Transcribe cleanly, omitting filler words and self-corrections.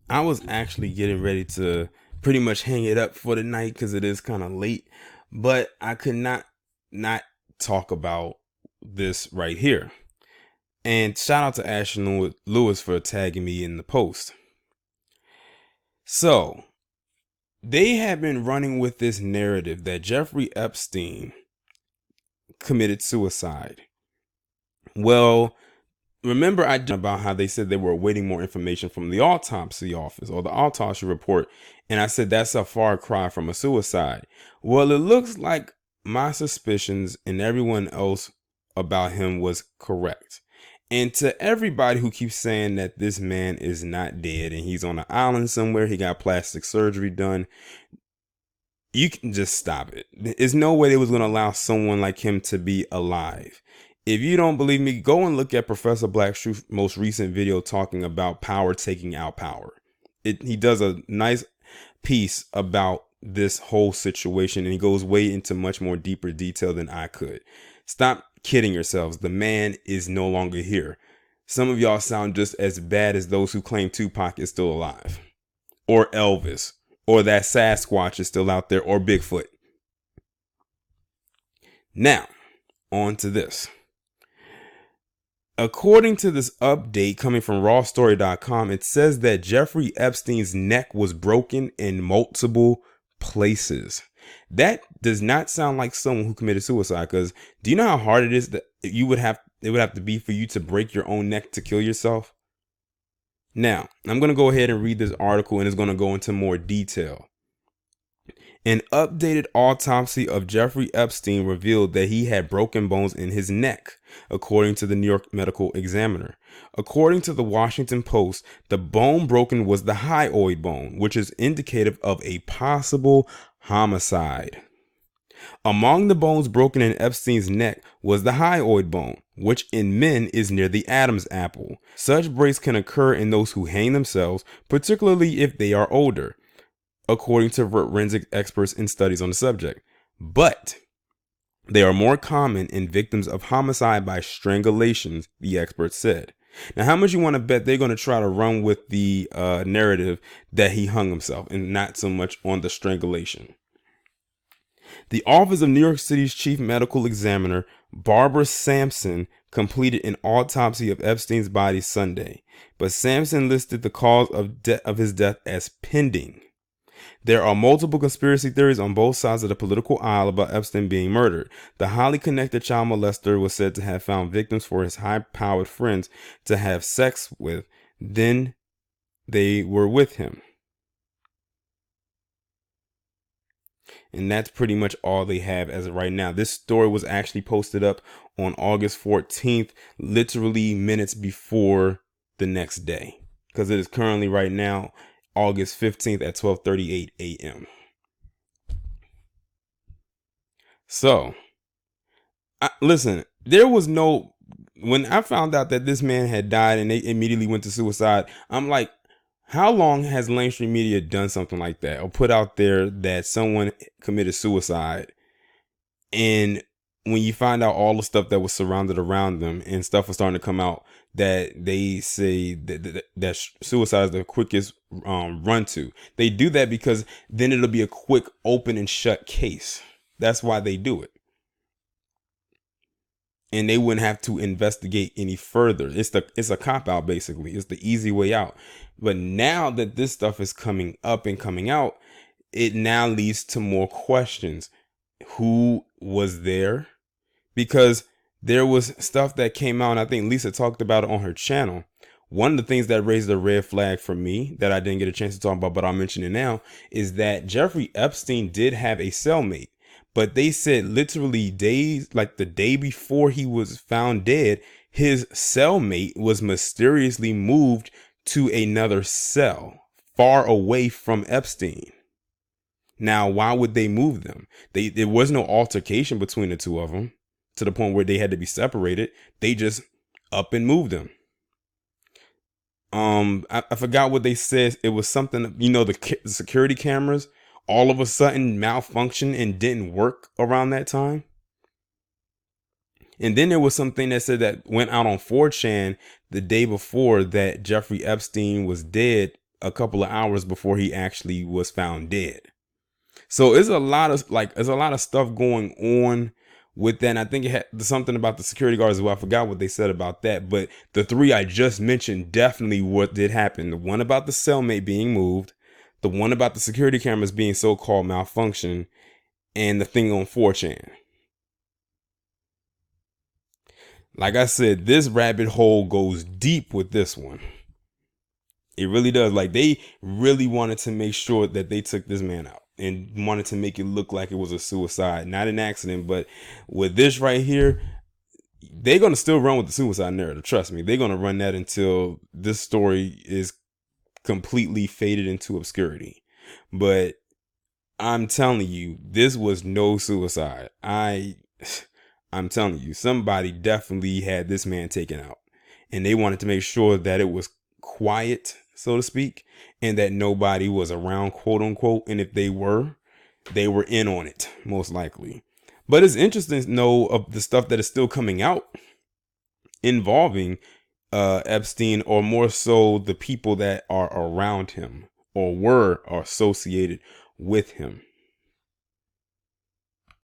I was actually getting ready to pretty much hang it up for the night because it is kind of late, but I could not talk about this right here. And shout out to Ashton Lewis for tagging me in the post. So they have been running with this narrative that Jeffrey Epstein committed suicide. Well, remember I about how they said they were awaiting more information from the autopsy office or the autopsy report, and I said that's a far cry from a suicide. Well, it looks like my suspicions and everyone else about him was correct. And to everybody who keeps saying that this man is not dead and he's on an island somewhere, he got plastic surgery done, you can just stop it. There's no way they was going to allow someone like him to be alive. If you don't believe me, go and look at Professor Black's most recent video talking about power taking out power. He does a nice piece about this whole situation, and he goes way into much more deeper detail than I could. Stop kidding yourselves. The man is no longer here. Some of y'all sound just as bad as those who claim Tupac is still alive, or Elvis, or that Sasquatch is still out there, or Bigfoot. Now, on to this. According to this update coming from rawstory.com, it says that Jeffrey Epstein's neck was broken in multiple places. That does not sound like someone who committed suicide, because do you know how hard it is that it would have to be for you to break your own neck to kill yourself? Now, I'm going to go ahead and read this article, and it's going to go into more detail. An updated autopsy of Jeffrey Epstein revealed that he had broken bones in his neck, according to the New York Medical Examiner. According to the Washington Post, the bone broken was the hyoid bone, which is indicative of a possible homicide. Among the bones broken in Epstein's neck was the hyoid bone, which in men is near the Adam's apple. Such breaks can occur in those who hang themselves, particularly if they are older, according to forensic experts in studies on the subject. But they are more common in victims of homicide by strangulations, the experts said. Now, how much you want to bet they're going to try to run with the narrative that he hung himself and not so much on the strangulation? The office of New York City's chief medical examiner, Barbara Sampson, completed an autopsy of Epstein's body Sunday, but Sampson listed the cause of his death as pending. There are multiple conspiracy theories on both sides of the political aisle about Epstein being murdered. The highly connected child molester was said to have found victims for his high-powered friends to have sex with. Then they were with him. And that's pretty much all they have as of right now. This story was actually posted up on August 14th, literally minutes before the next day, because it is currently right now August 15th at 12:38 a.m. So, listen, there was no, when I found out that this man had died and they immediately went to suicide, I'm like, how long has mainstream media done something like that or put out there that someone committed suicide? And when you find out all the stuff that was surrounded around them and stuff was starting to come out, that they say that suicide is the quickest run to. They do that because then it'll be a quick open and shut case. That's why they do it. And they wouldn't have to investigate any further. It's a cop out, basically. It's the easy way out. But now that this stuff is coming up and coming out, it now leads to more questions. Who was there? Because there was stuff that came out, and I think Lisa talked about it on her channel. One of the things that raised a red flag for me that I didn't get a chance to talk about, but I'll mention it now, is that Jeffrey Epstein did have a cellmate. But they said literally days, like the day before he was found dead, his cellmate was mysteriously moved to another cell far away from Epstein. Now, why would they move them? There was no altercation between the two of them to the point where they had to be separated. They just up and moved them. I forgot what they said. It was something, the security cameras all of a sudden malfunctioned and didn't work around that time. And then there was something that said that went out on 4chan the day before that Jeffrey Epstein was dead a couple of hours before he actually was found dead. So there's a lot of stuff going on with that. And I think it had something about the security guards as well. I forgot what they said about that, but the three I just mentioned definitely what did happen. The one about the cellmate being moved, the one about the security cameras being so-called malfunction, and the thing on 4chan. Like I said, this rabbit hole goes deep with this one. It really does. Like, they really wanted to make sure that they took this man out and wanted to make it look like it was a suicide, not an accident. But with this right here, they're going to still run with the suicide narrative. Trust me. They're going to run that until this story is completely faded into obscurity. But I'm telling you, this was no suicide. I'm telling you, somebody definitely had this man taken out, and they wanted to make sure that it was quiet, so to speak, and that nobody was around, quote unquote. And if they were in on it, most likely. But it's interesting to know of the stuff that is still coming out involving Epstein, or more so the people that are around him or were associated with him.